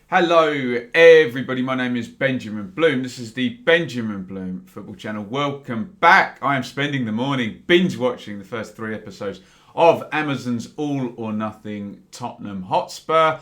Hello everybody, my name is Benjamin Bloom. This is the Benjamin Bloom Football Channel. Welcome back. I am spending the morning binge watching the first 3 episodes of Amazon's All or Nothing Tottenham Hotspur.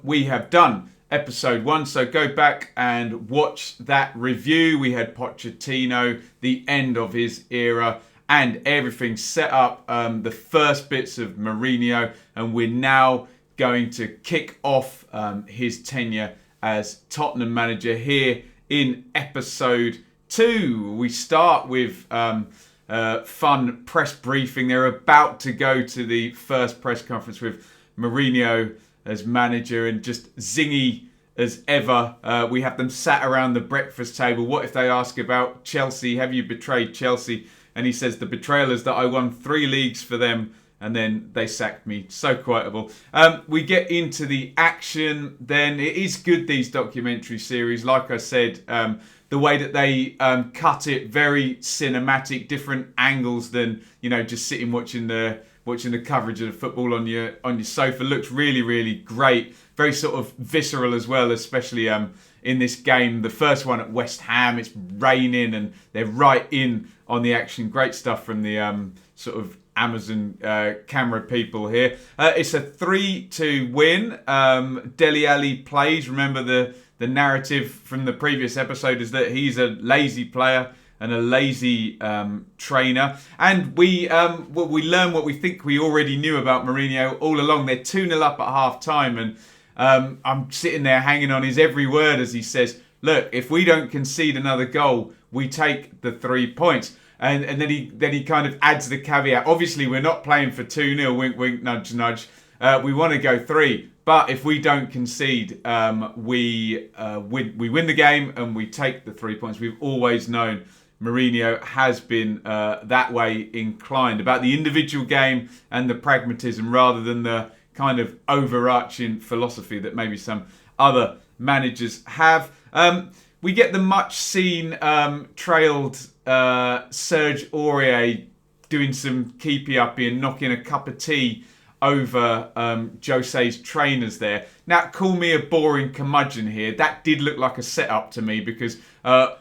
We have done episode 1, so go back and watch that review. We had Pochettino, the end of his era, and everything set up, the first bits of Mourinho, and we're now going to kick off his tenure as Tottenham manager here in episode 2. We start with fun press briefing. They're about to go to the first press conference with Mourinho as manager, and just zingy as ever. We have them sat around the breakfast table. What if they ask about Chelsea? Have you betrayed Chelsea? And he says the betrayal is that I won 3 leagues for them and then they sacked me. So quotable. We get into the action then. It is good, these documentary series. Like I said, the way that they cut it, very cinematic, different angles than, just sitting watching the coverage of the football on your sofa. Looks really, really great. Very sort of visceral as well, especially in this game. The first one at West Ham, it's raining and they're right in on the action. Great stuff from the sort of Amazon camera people here. It's a 3-2 win. Dele Alli plays. Remember the narrative from the previous episode is that he's a lazy player and a lazy trainer. And we learn what we think we already knew about Mourinho all along. They're 2-0 up at half time, and I'm sitting there hanging on his every word as he says, look, if we don't concede another goal, we take the 3 points. And then he kind of adds the caveat. Obviously, we're not playing for 2-0, wink, wink, nudge, nudge. We want to go 3. But if we don't concede, we win the game and we take the 3 points. We've always known Mourinho has been that way inclined about the individual game and the pragmatism rather than the kind of overarching philosophy that maybe some other managers have. We get the much-seen trailed Serge Aurier doing some keepy-uppy and knocking a cup of tea over Jose's trainers there. Now, call me a boring curmudgeon here. That did look like a setup to me because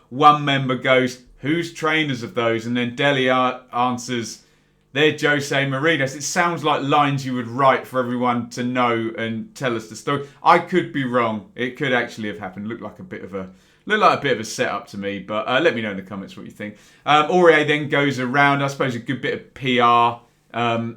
one member goes, whose trainers of those? And then Dele answers, they're Jose Mourinho's. It sounds like lines you would write for everyone to know and tell us the story. I could be wrong. It could actually have happened. Looked like a bit of a setup to me, but let me know in the comments what you think. Aurier then goes around, I suppose a good bit of PR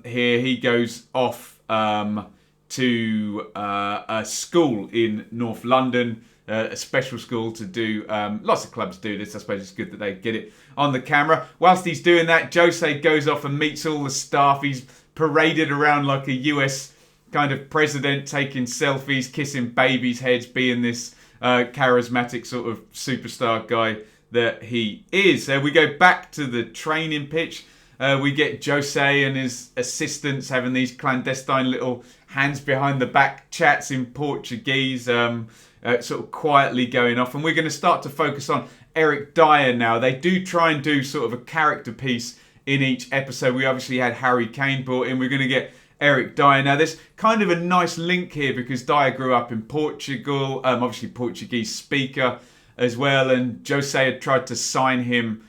here. He goes off to a school in North London, a special school to do, lots of clubs do this, I suppose it's good that they get it on the camera. Whilst he's doing that, Jose goes off and meets all the staff. He's paraded around like a US kind of president, taking selfies, kissing babies' heads, being this charismatic sort of superstar guy that he is. We go back to the training pitch. We get Jose and his assistants having these clandestine little hands behind the back chats in Portuguese, sort of quietly going off. And we're going to start to focus on Eric Dier now. They do try and do sort of a character piece in each episode. We obviously had Harry Kane brought in. We're going to get Eric Dier. Now, there's kind of a nice link here because Dier grew up in Portugal, obviously Portuguese speaker as well, and Jose had tried to sign him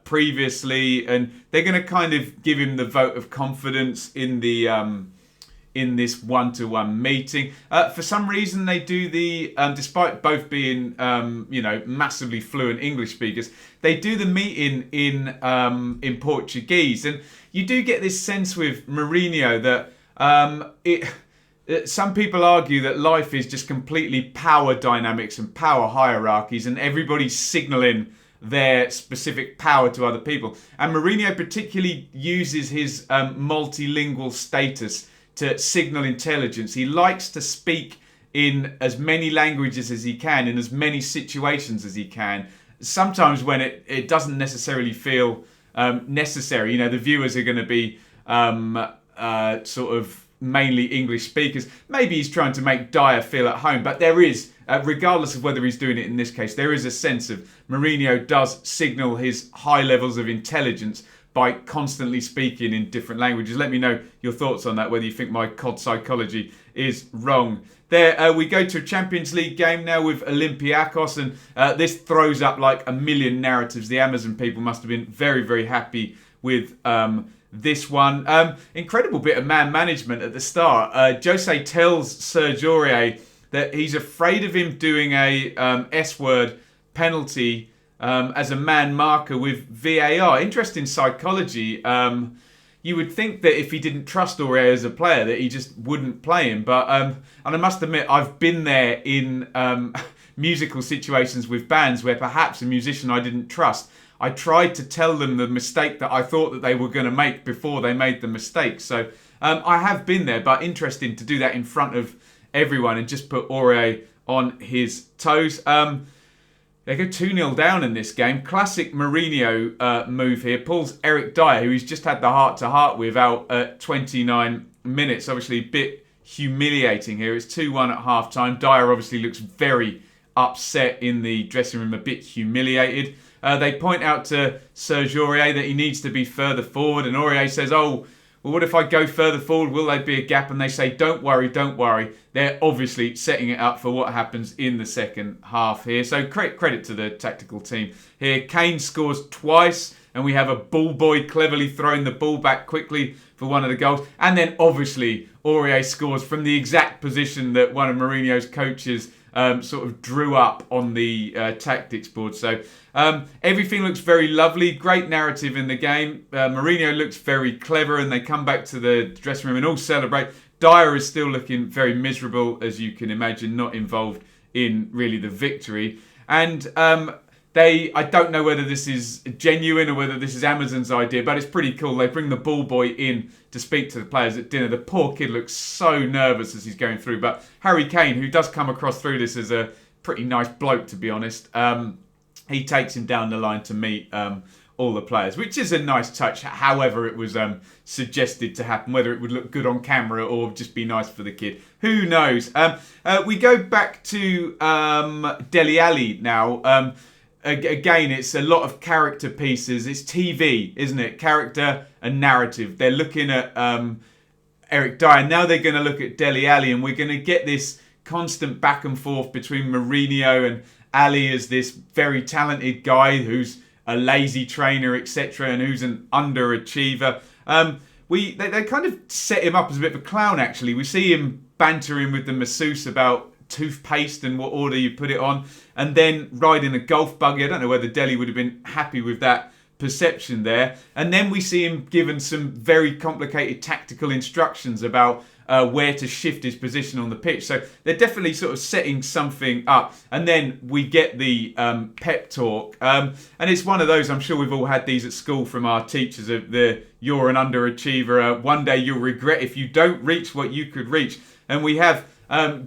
previously, and they're going to kind of give him the vote of confidence in the in this one-to-one meeting. For some reason, they do the, despite both being massively fluent English speakers, they do the meeting in Portuguese, and you do get this sense with Mourinho that some people argue that life is just completely power dynamics and power hierarchies, and everybody's signalling their specific power to other people. And Mourinho particularly uses his multilingual status to signal intelligence. He likes to speak in as many languages as he can, in as many situations as he can. Sometimes when it doesn't necessarily feel necessary. The viewers are going to be sort of mainly English speakers. Maybe he's trying to make Dier feel at home, but there is, regardless of whether he's doing it in this case, there is a sense of Mourinho does signal his high levels of intelligence by constantly speaking in different languages. Let me know your thoughts on that, whether you think my COD psychology is wrong there we go to a Champions League game now with Olympiacos, and this throws up like a million narratives. The Amazon people must have been very, very happy with this one. Incredible bit of man management at the start. Jose tells Serge Aurier that he's afraid of him doing a S-word penalty as a man marker with VAR. Interesting psychology. You would think that if he didn't trust Aurier as a player, that he just wouldn't play him. But and I must admit, I've been there in musical situations with bands where perhaps a musician I didn't trust, I tried to tell them the mistake that I thought that they were going to make before they made the mistake. So I have been there, but interesting to do that in front of everyone and just put Aurier on his toes. They go 2-0 down in this game. Classic Mourinho move here. Pulls Eric Dier, who he's just had the heart-to-heart with, out at 29 minutes. Obviously a bit humiliating here. It's 2-1 at half-time. Dier obviously looks very upset in the dressing room, a bit humiliated. They point out to Serge Aurier that he needs to be further forward, and Aurier says, oh, well, what if I go further forward? Will there be a gap? And they say, don't worry, don't worry. They're obviously setting it up for what happens in the second half here. So credit to the tactical team here. Kane scores twice, and we have a ball boy cleverly throwing the ball back quickly for one of the goals. And then obviously Aurier scores from the exact position that one of Mourinho's coaches sort of drew up on the tactics board. So everything looks very lovely. Great narrative in the game. Mourinho looks very clever, and they come back to the dressing room and all celebrate. Dier is still looking very miserable, as you can imagine, not involved in really the victory. And I don't know whether this is genuine or whether this is Amazon's idea, but it's pretty cool. They bring the ball boy in to speak to the players at dinner. The poor kid looks so nervous as he's going through. But Harry Kane, who does come across through this as a pretty nice bloke, to be honest, he takes him down the line to meet all the players, which is a nice touch. However, it was suggested to happen, whether it would look good on camera or just be nice for the kid, who knows. We go back to Dele Alli now. Again, it's a lot of character pieces. It's TV, isn't it? Character and narrative. They're looking at Eric Dier. Now they're going to look at Dele Alli, and we're going to get this constant back and forth between Mourinho and Ali as this very talented guy who's a lazy trainer, etc., and who's an underachiever. They kind of set him up as a bit of a clown, actually. We see him bantering with the masseuse about toothpaste and what order you put it on, and then riding a golf buggy. I don't know whether Dele would have been happy with that perception there. And then we see him given some very complicated tactical instructions about where to shift his position on the pitch. So they're definitely sort of setting something up. And then we get the pep talk. And it's one of those, I'm sure we've all had these at school from our teachers, of the you're an underachiever. One day you'll regret if you don't reach what you could reach. And we have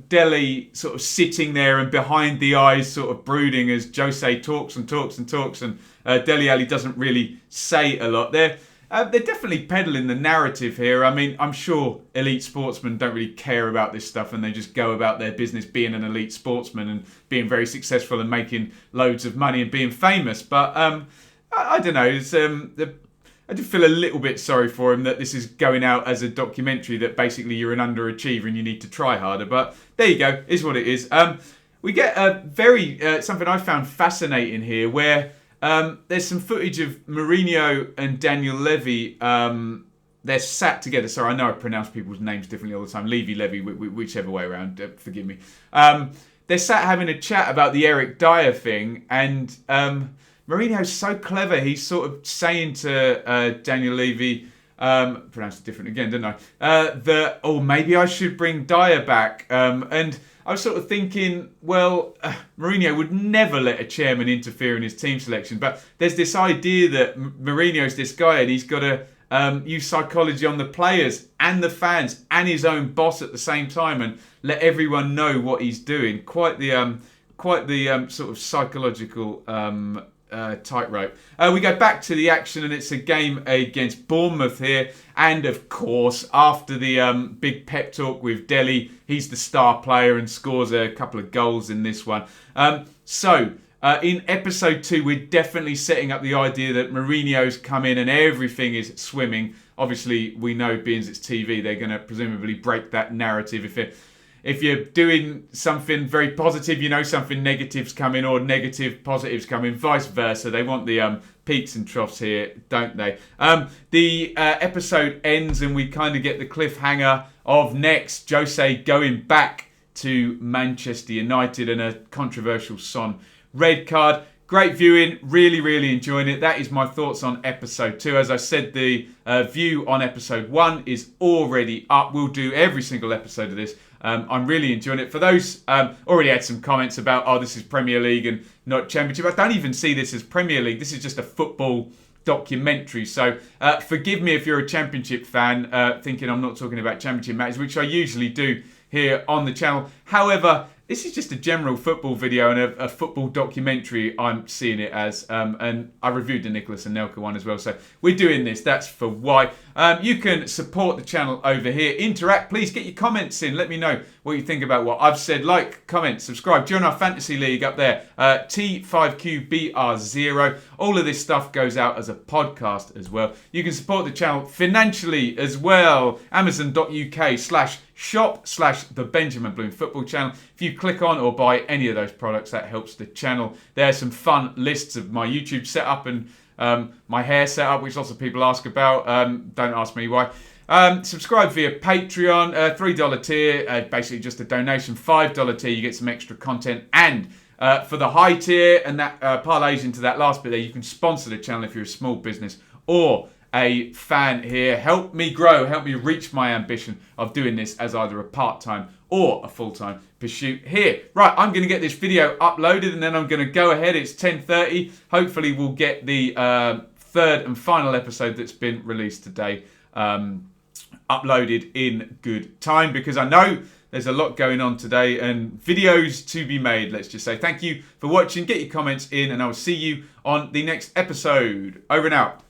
Dele sort of sitting there and behind the eyes sort of brooding as Jose talks and talks and talks, and Dele Alli doesn't really say a lot. They're definitely peddling the narrative here. I mean, I'm sure elite sportsmen don't really care about this stuff, and they just go about their business being an elite sportsman and being very successful and making loads of money and being famous. But I don't know. It's I do feel a little bit sorry for him that this is going out as a documentary that basically you're an underachiever and you need to try harder. But there you go, is what it is. We get a very something I found fascinating here, where there's some footage of Mourinho and Daniel Levy. They're sat together. Sorry, I know I pronounce people's names differently all the time. Levy, whichever way around. Forgive me. They're sat having a chat about the Eric Dier thing, and Mourinho's so clever. He's sort of saying to Daniel Levy, pronounced it different again, didn't I? That, maybe I should bring Dier back. And I was sort of thinking, well, Mourinho would never let a chairman interfere in his team selection. But there's this idea that Mourinho's this guy and he's got to use psychology on the players and the fans and his own boss at the same time and let everyone know what he's doing. Quite the sort of psychological tightrope. We go back to the action, and it's a game against Bournemouth here. And of course, after the big pep talk with Dele, he's the star player and scores a couple of goals in this one. In episode 2, we're definitely setting up the idea that Mourinho's come in and everything is swimming. Obviously, we know, being it's TV, they're going to presumably break that narrative if you're doing something very positive, you know something negative's coming, or negative positive's coming, vice versa. They want the peaks and troughs here, don't they? The episode ends and we kind of get the cliffhanger of next Jose going back to Manchester United and a controversial Son red card. Great viewing, really enjoying it. That is my thoughts on episode 2. As I said, the view on episode 1 is already up. We'll do every single episode of this. I'm really enjoying it. For those, already had some comments about, oh, this is Premier League and not Championship. I don't even see this as Premier League. This is just a football documentary. So forgive me if you're a Championship fan, thinking I'm not talking about Championship matches, which I usually do here on the channel. However, this is just a general football video and a football documentary, I'm seeing it as. And I reviewed the Nicholas and Nelka one as well. So we're doing this. That's for why. You can support the channel over here. Interact. Please get your comments in. Let me know what you think about what I've said. Like, comment, subscribe. Join our Fantasy League up there. T5QBR0. All of this stuff goes out as a podcast as well. You can support the channel financially as well. Amazon.UK/shop/the Benjamin Bloom Football Channel. If you click on or buy any of those products, that helps the channel. There are some fun lists of my YouTube setup and my hair setup, which lots of people ask about. Don't ask me why. Subscribe via Patreon, $3 tier, basically just a donation. $5 tier, you get some extra content. And for the high tier, and that parlays into that last bit there, you can sponsor the channel if you're a small business or a fan here. Help me grow, help me reach my ambition of doing this as either a part-time or a full-time pursuit here. Right, I'm going to get this video uploaded and then I'm going to go ahead. It's 10:30. Hopefully we'll get the third and final episode that's been released today uploaded in good time, because I know there's a lot going on today and videos to be made, let's just say. Thank you for watching. Get your comments in and I will see you on the next episode. Over and out.